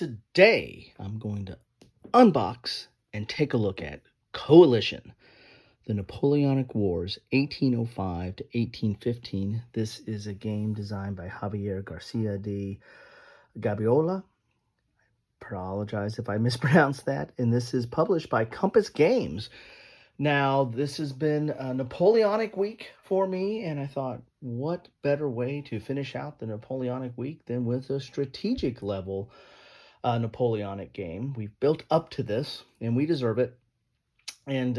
Today, I'm going to unbox and take a look at Coalition, the Napoleonic Wars, 1805 to 1815. This is a game designed by Javier Garcia de Gabiola. Apologize if I mispronounced that. And this is published by Compass Games. Now, this has been a Napoleonic week for me, and I thought, what better way to finish out the Napoleonic week than with a strategic level Napoleonic game. We've built up to this, and we deserve it. And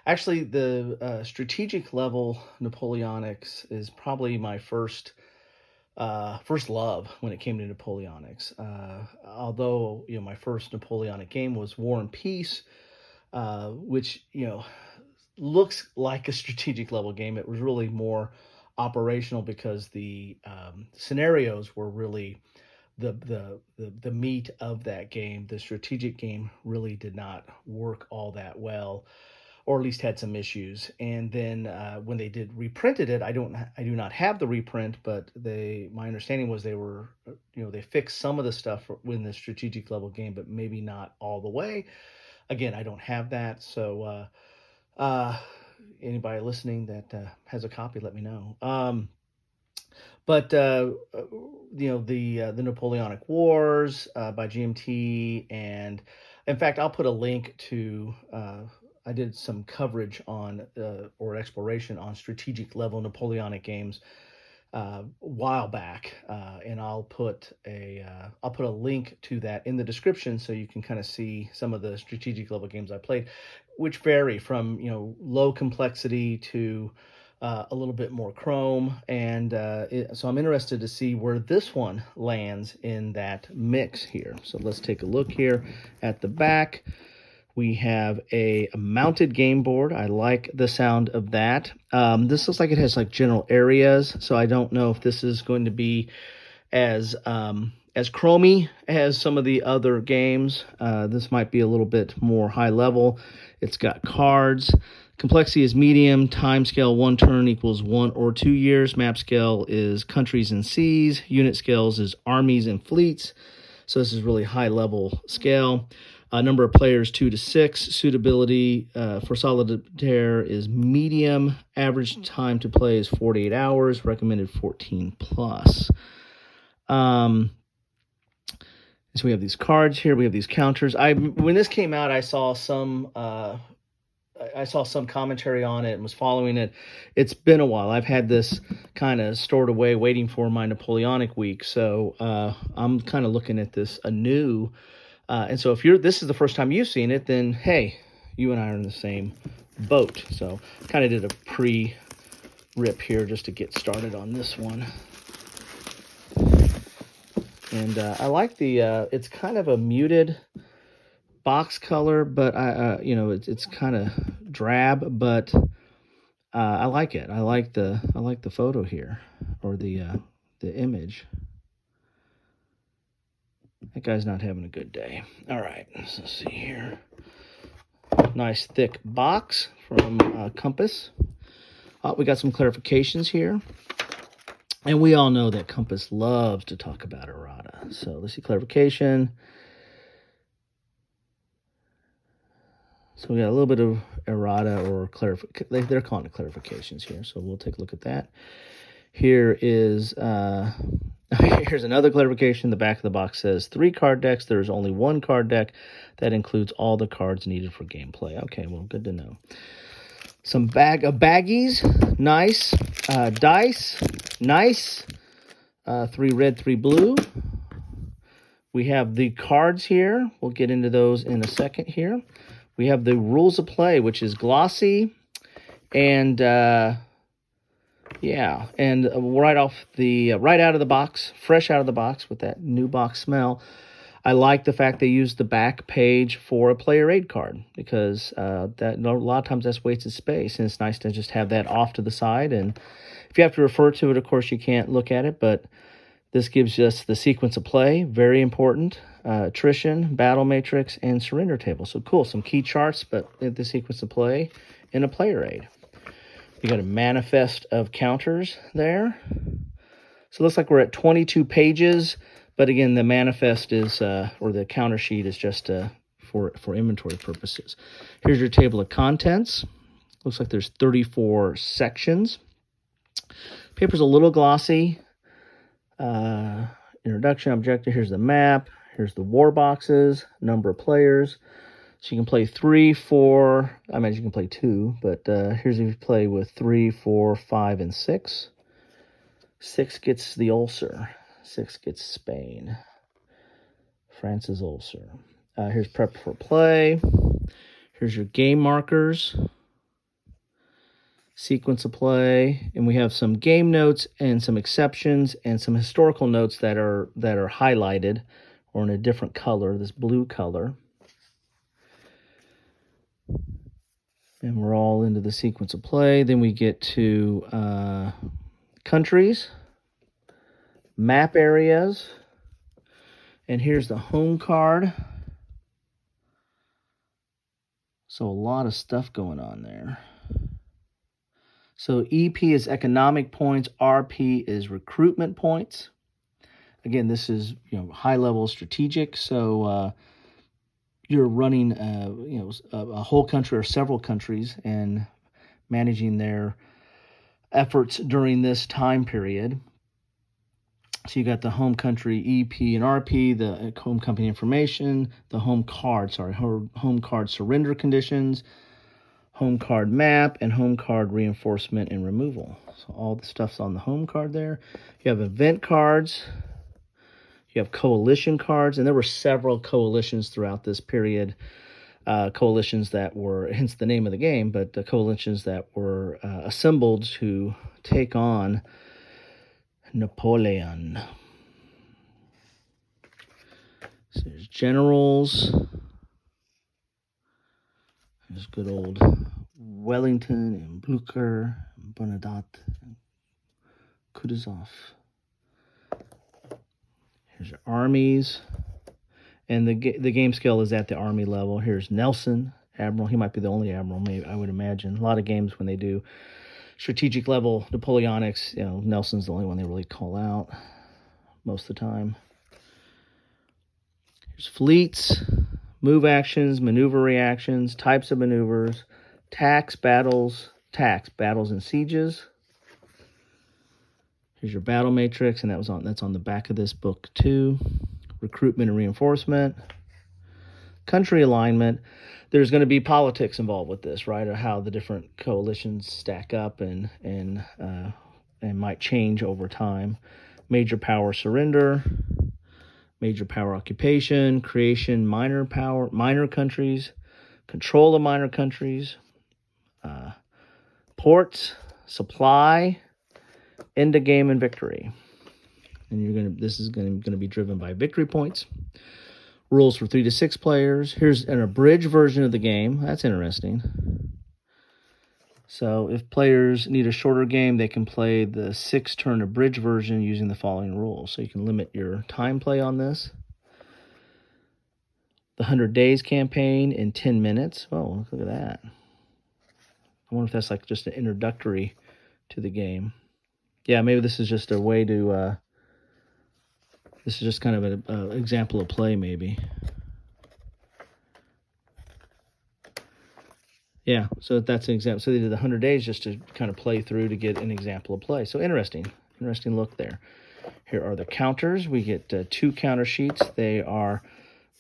actually, the strategic level Napoleonics is probably my first love when it came to Napoleonics. Although my first Napoleonic game was War and Peace, which looks like a strategic level game. It was really more operational because the scenarios were really the meat of that game. The strategic game really did not work all that well, or at least had some issues. And then when they did reprinted it, I do not have the reprint, but my understanding was they fixed some of the stuff in the strategic level game, but maybe not all the way. Again, I don't have that, so anybody listening that has a copy, let me know. But the Napoleonic Wars by GMT, and in fact, I'll put a link to. I did some coverage on or exploration on strategic level Napoleonic games a while back, and I'll put a link to that in the description so you can kind of see some of the strategic level games I played, which vary from low complexity to a little bit more chrome, and so I'm interested to see where this one lands in that mix here. So let's take a look here at the back. We have a mounted game board. I like the sound of that. This looks like it has like general areas, so I don't know if this is going to be as chromy as some of the other games. This might be a little bit more high level. It's got cards. Complexity is medium. Time scale, 1 turn equals 1 or 2 years. Map scale is countries and seas. Unit scales is armies and fleets. So this is really high level scale. Number of players, 2 to 6. Suitability for solitaire is medium. Average time to play is 48 hours. Recommended 14 plus. So we have these cards here. We have these counters. When this came out, I saw some commentary on it and was following it. It's been a while. I've had this kind of stored away waiting for my Napoleonic week. So I'm kind of looking at this anew. And so if this is the first time you've seen it, then hey, you and I are in the same boat. So kind of did a pre-rip here just to get started on this one. And I like it's kind of a muted box color, but it's kind of drab, but I like it. I like the photo here, or the image. That guy's not having a good day. All right, let's see here. Nice thick box from Compass. We got some clarifications here. And we all know that Compass loves to talk about errata. So let's see clarification. So we got a little bit of errata or clarification. They're calling it clarifications here. So we'll take a look at that. Here is here's another clarification. The back of the box says 3 card decks. There's only 1 card deck that includes all the cards needed for gameplay. Okay, well, good to know. Some baggies, nice. Dice, nice. 3 red, 3 blue. We have the cards here. We'll get into those in a second here. We have the rules of play, which is glossy, and yeah, and right out of the box, fresh out of the box with that new box smell. I like the fact they use the back page for a player aid card, because a lot of times that's wasted space, and it's nice to just have that off to the side. And if you have to refer to it, of course, you can't look at it, but this gives us the sequence of play, very important, attrition, battle matrix, and surrender table. So cool, some key charts, but the sequence of play and a player aid. You got a manifest of counters there. So it looks like we're at 22 pages, But again, the manifest is, or the counter sheet is just for inventory purposes. Here's your table of contents. Looks like there's 34 sections. Paper's a little glossy. Introduction, objective. Here's the map. Here's the war boxes, number of players. So you can play 3, 4. I imagine you can play 2, but here's if you play with 3, 4, 5, and 6. 6 gets the ulcer. 6 gets Spain. France's ulcer. Here's prep for play. Here's your game markers. Sequence of play, and we have some game notes and some exceptions and some historical notes that are highlighted or in a different color, this blue color. And we're all into the sequence of play. Then we get to countries, map areas, and here's the home card. So a lot of stuff going on there. So EP is economic points, RP is recruitment points. Again, this is high level strategic. So you're running a whole country or several countries and managing their efforts during this time period. So you got the home country EP and RP, the home company information, the home card surrender conditions, home card map, and home card reinforcement and removal. So all the stuff's on the home card there. You have event cards. You have coalition cards, and there were several coalitions throughout this period. Coalitions that were, hence the name of the game, but the coalitions that were assembled to take on Napoleon. So there's generals. There's good old Wellington and Blucher, and Bernadotte, and Kutuzov. Here's your armies. And the game scale is at the army level. Here's Nelson, admiral. He might be the only admiral, maybe, I would imagine. A lot of games when they do strategic level Napoleonics, Nelson's the only one they really call out most of the time. Here's fleets, move actions, maneuver reactions, types of maneuvers, battles and sieges. Here's your battle matrix, and that's on the back of this book too. Recruitment and reinforcement, country alignment. There's going to be politics involved with this, right? Or how the different coalitions stack up and might change over time. Major power surrender, major power occupation, creation, minor countries, control of minor countries, ports, supply, end of game, and victory. And this is going to be driven by victory points. Rules for 3 to 6 players. Here's an abridged version of the game. That's interesting. So if players need a shorter game, they can play the 6-turn abridged version using the following rules. So you can limit your time play on this. The 100 Days campaign in 10 minutes. Oh, look at that. I wonder if that's like just an introductory to the game. Yeah, maybe this is just a way to... this is just kind of an example of play, maybe. Yeah, so that's an example. So they did the 100 days just to kind of play through to get an example of play. So interesting look there. Here are the counters. We get 2 counter sheets. They are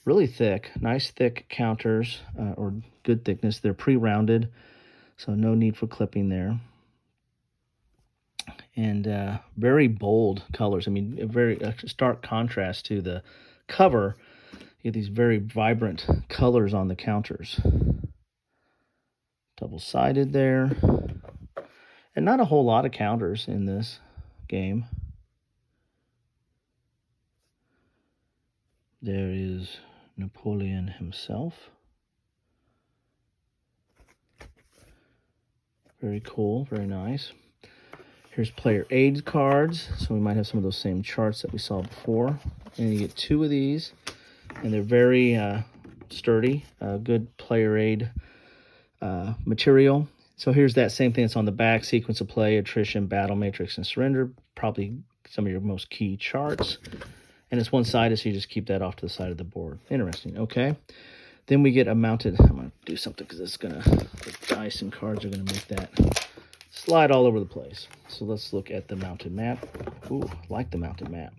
really thick, nice thick counters, or good thickness. They're pre-rounded, so no need for clipping there. And very bold colors. I mean, a very stark contrast to the cover. You get these very vibrant colors on the counters. Double-sided there. And not a whole lot of counters in this game. There is Napoleon himself. Very cool, very nice. Here's player aid cards. So we might have some of those same charts that we saw before. And you get 2 of these. And they're very sturdy, good player aid material. So here's that same thing that's on the back: sequence of play, attrition, battle matrix, and surrender. Probably some of your most key charts. And it's one-sided, so you just keep that off to the side of the board. Interesting. Okay. Then we get a mounted. I'm going to do something because the dice and cards are going to make that slide all over the place. So let's look at the mounted map. Ooh, I like the mounted map.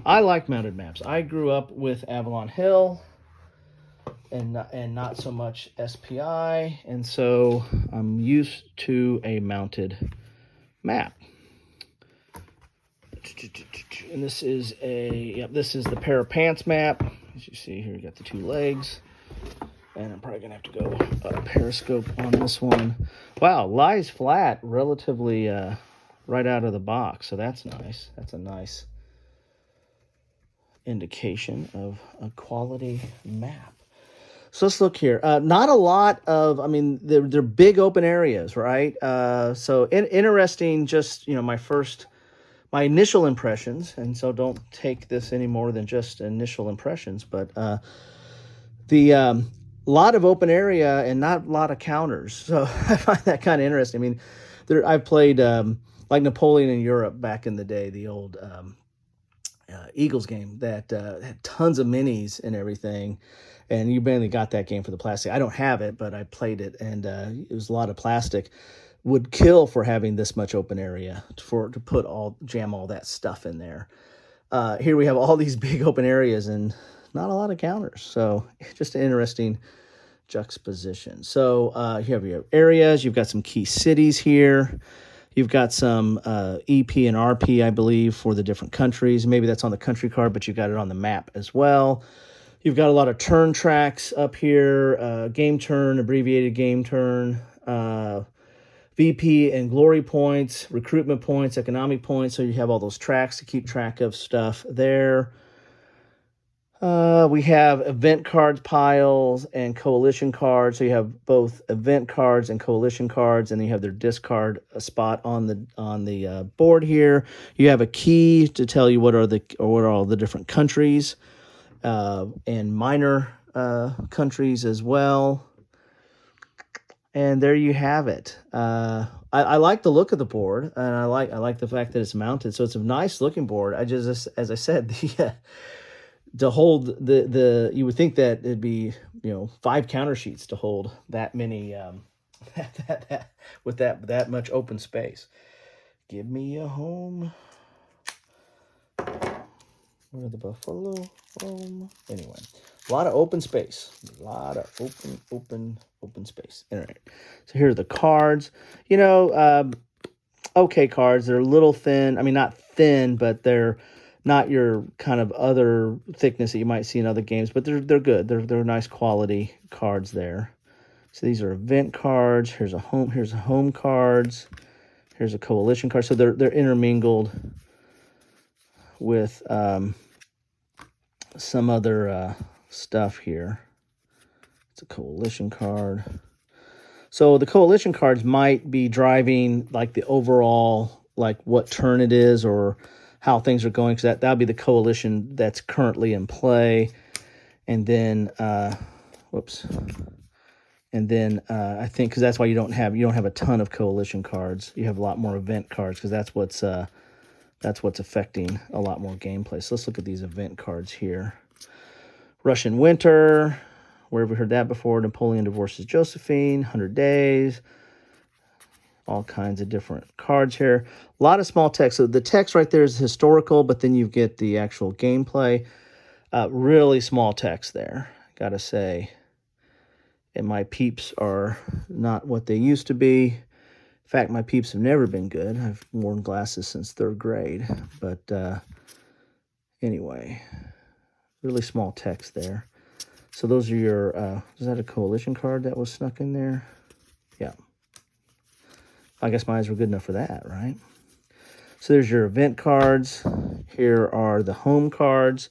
I like mounted maps. I grew up with Avalon Hill and not so much SPI, and so I'm used to a mounted map. And this is this is the pair of pants map. As you see here, you got the two legs. And I'm probably going to have to go periscope on this one. Wow, lies flat relatively right out of the box. So that's nice. That's a nice indication of a quality map. So let's look here. Not a lot of, I mean, they're big open areas, right? So interesting, just, my initial impressions. And so don't take this any more than just initial impressions. But the lot of open area and not a lot of counters. So I find that kind of interesting. I mean, I've played like Napoleon in Europe back in the day, the old Eagles game that had tons of minis and everything. And you mainly got that game for the plastic. I don't have it, but I played it, and it was a lot of plastic. Would kill for having this much open area to jam all that stuff in there. Here we have all these big open areas and not a lot of counters. So just an interesting juxtaposition. So you have your areas. You've got some key cities here. You've got some EP and RP, I believe, for the different countries. Maybe that's on the country card, but you got it on the map as well. You've got a lot of turn tracks up here, game turn, abbreviated game turn, VP and glory points, recruitment points, economic points. So you have all those tracks to keep track of stuff there. We have event cards piles and coalition cards. So you have both event cards and coalition cards, and then you have their discard spot on the board here. You have a key to tell you what are all the different countries and minor countries as well. And there you have it. I like the look of the board, and I like the fact that it's mounted. So it's a nice looking board. As I said, to hold you would think that it'd be 5 counter sheets to hold that many with that much open space. Give me a home. Where the buffalo home? Anyway, a lot of open space. A lot of open space. All right. So here are the cards. Okay cards. They're a little thin. I mean, not thin, but they're not your kind of other thickness that you might see in other games, but they're good. They're nice quality cards there. So these are event cards. Here's a home cards. Here's a coalition card. So they're intermingled with some other stuff here. It's a coalition card. So the coalition cards might be driving like the overall, like what turn it is or how things are going, because that'll be the coalition that's currently in play. And then I think because that's why you don't have a ton of coalition cards. You have a lot more event cards because that's what's affecting a lot more gameplay. So let's look at these event cards here. Russian Winter, where have we heard that before? Napoleon divorces Josephine, 100 Days. All kinds of different cards here. A lot of small text. So the text right there is historical, but then you get the actual gameplay. Really small text there, gotta say. And my peeps are not what they used to be. In fact, my peeps have never been good. I've worn glasses since 3rd grade. But anyway, really small text there. So those are your, is that a coalition card that was snuck in there? Yeah. I guess my eyes were good enough for that, right? So there's your event cards. Here are the home cards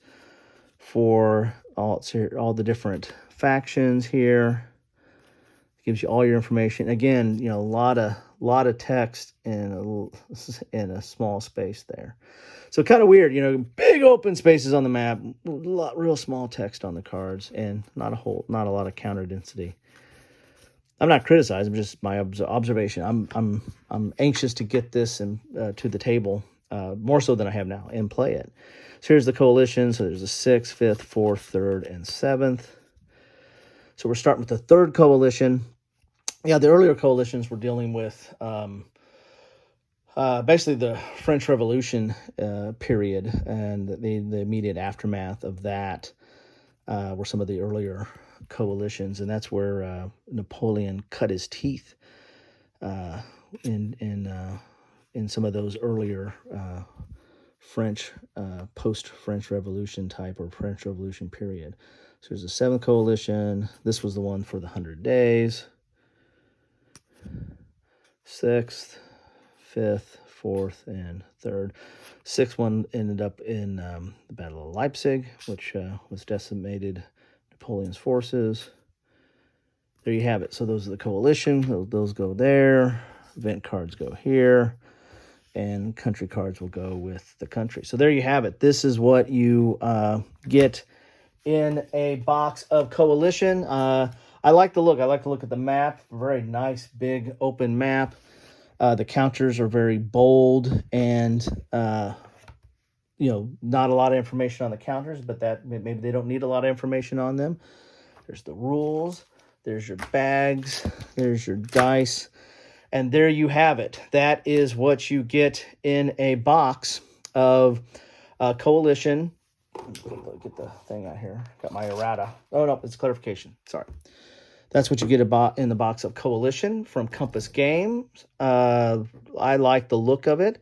for all the different factions here. Gives you all your information. Again, a lot of text in a small space there. So kind of weird, big open spaces on the map, real small text on the cards, and not a lot of counter density. I'm not criticizing, just my observation. I'm anxious to get this to the table more so than I have now, and play it. So here's the coalition. So there's the 6th, 5th, 4th, 3rd, and 7th. So we're starting with the 3rd coalition. Yeah, the earlier coalitions were dealing with basically the French Revolution period and the immediate aftermath of that were some of the earlier coalitions, and that's where Napoleon cut his teeth uh, in some of those earlier French post-French Revolution type or French Revolution period. So there's the 7th coalition. This was the one for the 100 Days. 6th, 5th, 4th, and 3rd. 6th one ended up in the Battle of Leipzig, which was decimated Napoleon's forces. There you have it. So those are the coalition. Those go there. Event cards go here. And country cards will go with the country. So there you have it. This is what you get in a box of coalition. I like the look. I like to look at the map. Very nice, big, open map. The counters are very bold and, not a lot of information on the counters, but that maybe they don't need a lot of information on them. There's the rules. There's your bags. There's your dice. And there you have it. That is what you get in a box of coalition. Get the thing out here. Got my errata. Oh, no, it's clarification. Sorry. That's what you get in the box of coalition from Compass Games. I like the look of it.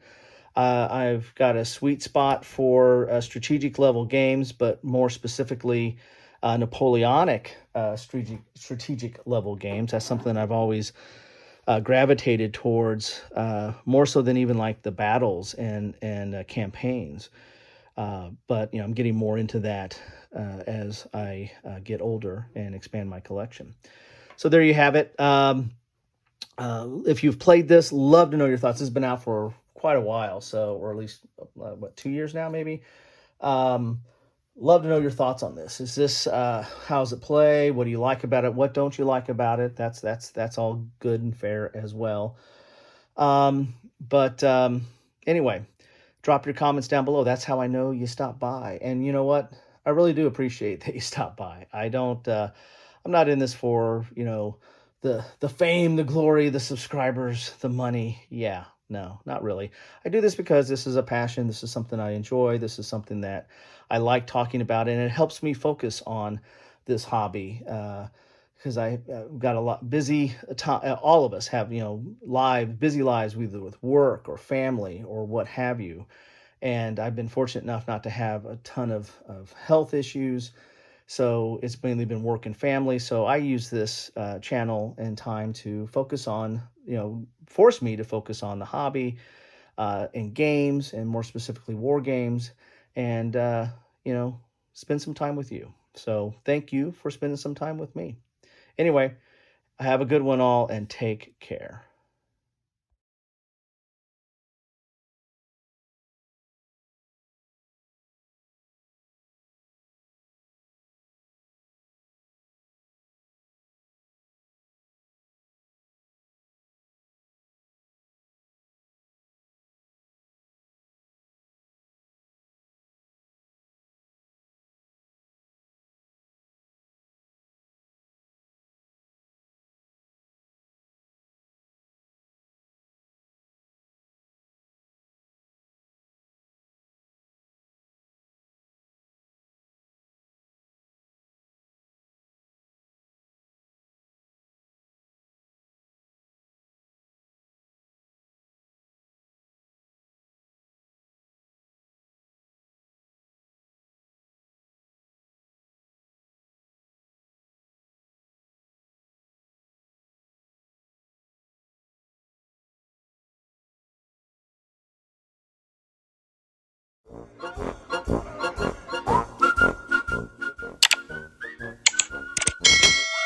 I've got a sweet spot for strategic level games, but more specifically, Napoleonic strategic level games. That's something I've always gravitated towards, more so than even like the battles and campaigns. But I'm getting more into that as I get older and expand my collection. So there you have it. If you've played this, love to know your thoughts. This has been out for quite a while, or at least 2 years now, maybe. Love to know your thoughts on this. Is this how's it play? What do you like about it? What don't you like about it? That's all good and fair as well. But anyway, drop your comments down below. That's how I know you stopped by. And you know what? I really do appreciate that you stopped by. I'm not in this for, the fame, the glory, the subscribers, the money. Yeah, no, not really. I do this because this is a passion. This is something I enjoy. This is something that I like talking about, and it helps me focus on this hobby. Because I got a lot busy time. All of us have, busy lives, either with work or family or what have you. And I've been fortunate enough not to have a ton of health issues. So it's mainly been work and family. So I use this channel and time to focus on, force me to focus on the hobby and games, and more specifically war games, and, spend some time with you. So thank you for spending some time with me. Anyway, have a good one all, and take care.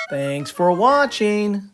Thanks for watching.